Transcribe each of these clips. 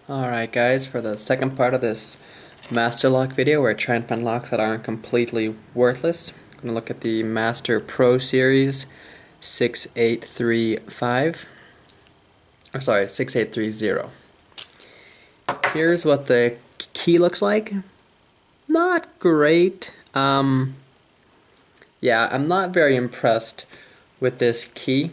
Alright guys, for the second part of this master lock video where I try and find locks that aren't completely worthless, I'm going to look at the Master Pro Series 6835. Or sorry, 6830. Here's what the key looks like. Not great. Yeah, I'm not very impressed with this key.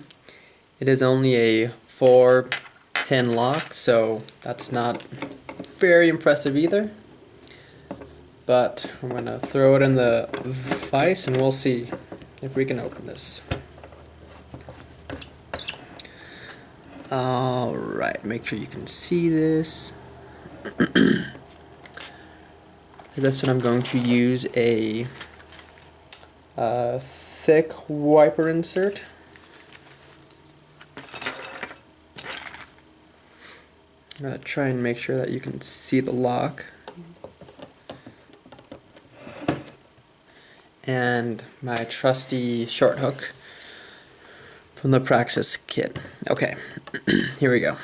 It is only a 4-pin lock, so that's not very impressive either. But I'm going to throw it in the vise and we'll see if we can open this. Alright, make sure you can see this. For this one I'm going to use a thick wiper insert. I'm going to try and make sure that you can see the lock. And my trusty short hook from the Praxis kit. Okay, here we go.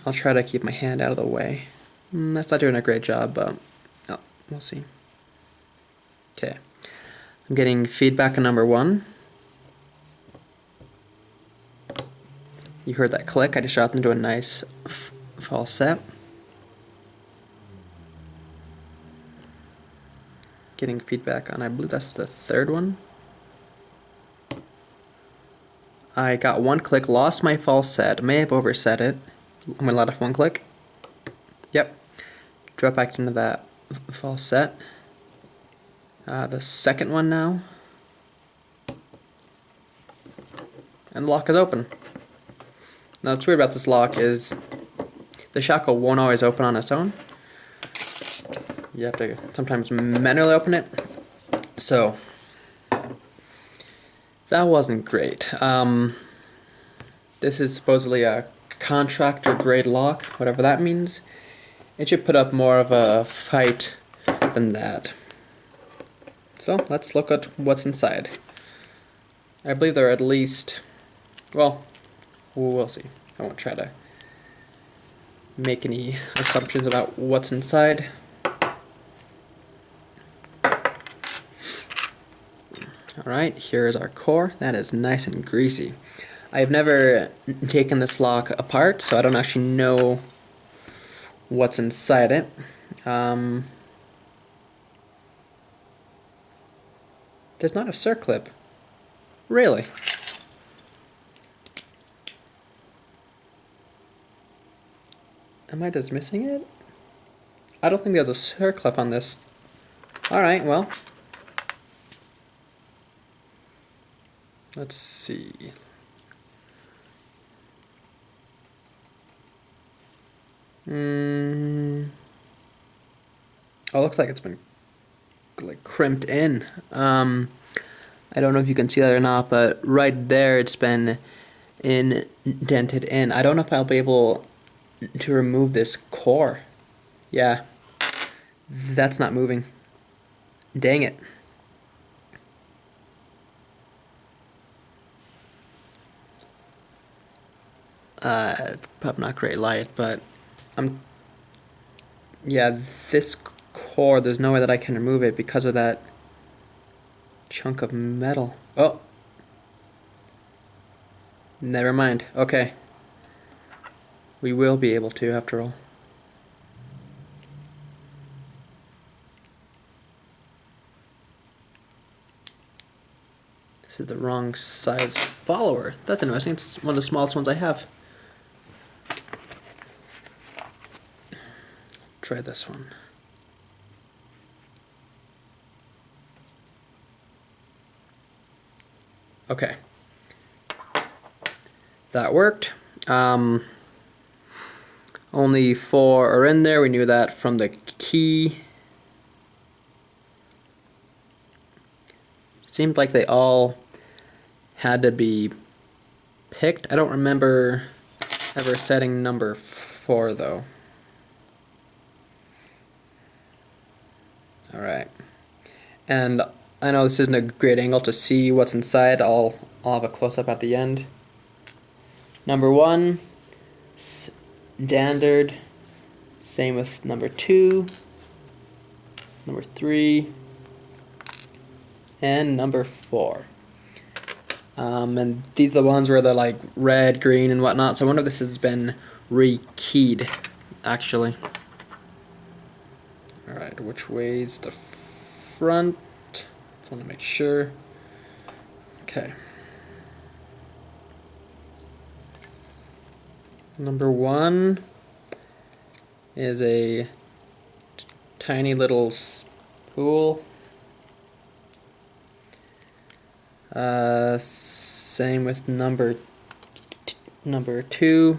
I'll try to keep my hand out of the way. That's not doing a great job, but we'll see. Okay, I'm getting feedback on number 1. You heard that click, I just shot into a nice falset. Getting feedback on, I believe that's the third one. I got one click, lost my falset, may have overset it. I'm going to let off one click. Yep. Drop back into that falset. The second one now. And the lock is open. Now what's weird about this lock is the shackle won't always open on its own. You have to sometimes manually open it. So that wasn't great. This is supposedly a contractor grade lock, whatever that means. It should put up more of a fight than that. So let's look at what's inside. I believe there are at least, well, we'll see. I won't try to make any assumptions about what's inside. Alright, here is our core. That is nice and greasy. I have never taken this lock apart, so I don't actually know what's inside it. There's not a circlip. Really? Am I just missing it? I don't think there's a circlip on this. Alright, well. Let's see. Oh, looks like it's been like crimped in. I don't know if you can see that or not, but right there it's been indented in. I don't know if I'll be able to remove this core. Yeah, that's not moving. Dang it. Probably not great light, but yeah, this core, there's no way that I can remove it because of that chunk of metal. Oh, never mind. Okay, we will be able to after all. This is the wrong size follower. That's interesting. It's one of the smallest ones I have. Try this one. Okay. That worked. Only 4 are in there. We knew that from the key. Seemed like they all had to be picked. I don't remember ever setting number 4 though. Alright, and I know this isn't a great angle to see what's inside. I'll have a close-up at the end. Number 1, standard Same with number 2, number 3, and number 4. And these are the ones where they're like red, green, and whatnot. So I wonder if this has been rekeyed, actually. Alright, which way's the front? Just want to make sure. Okay. Number 1 is a tiny little spool. Same with number 2.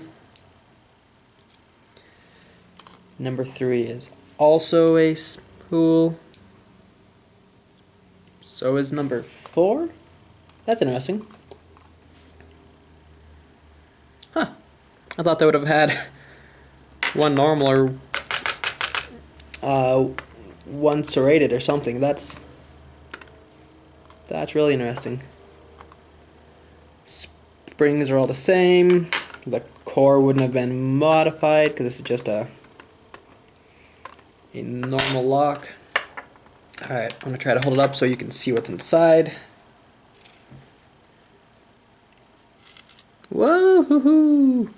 Number 3 is also a spool. So is number 4. That's interesting. Huh. I thought they would have had one normal or one serrated or something. That's really interesting. Springs are all the same. The core wouldn't have been modified because this is just a normal lock. Alright, I'm going to try to hold it up so you can see what's inside. Whoa-hoo-hoo!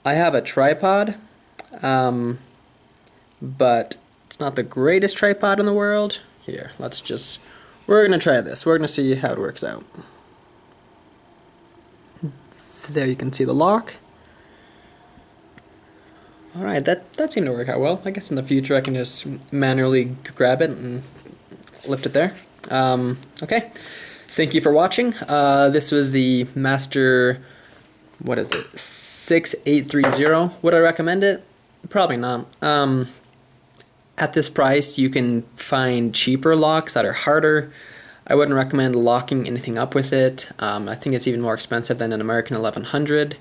I have a tripod, but it's not the greatest tripod in the world. Here, we're going to try this. We're going to see how it works out. There you can see the lock. Alright, that seemed to work out well. I guess in the future I can just manually grab it and lift it there. Okay, thank you for watching. This was the Master, what is it, 6830. Would I recommend it? Probably not. At this price you can find cheaper locks that are harder. I wouldn't recommend locking anything up with it. I think it's even more expensive than an American 1100.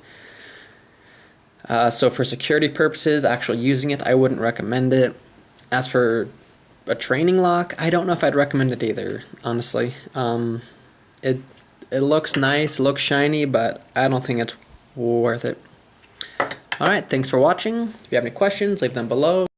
So for security purposes, actually using it, I wouldn't recommend it. As for a training lock, I don't know if I'd recommend it either, honestly. It looks nice, it looks shiny, but I don't think it's worth it. Alright, thanks for watching. If you have any questions, leave them below.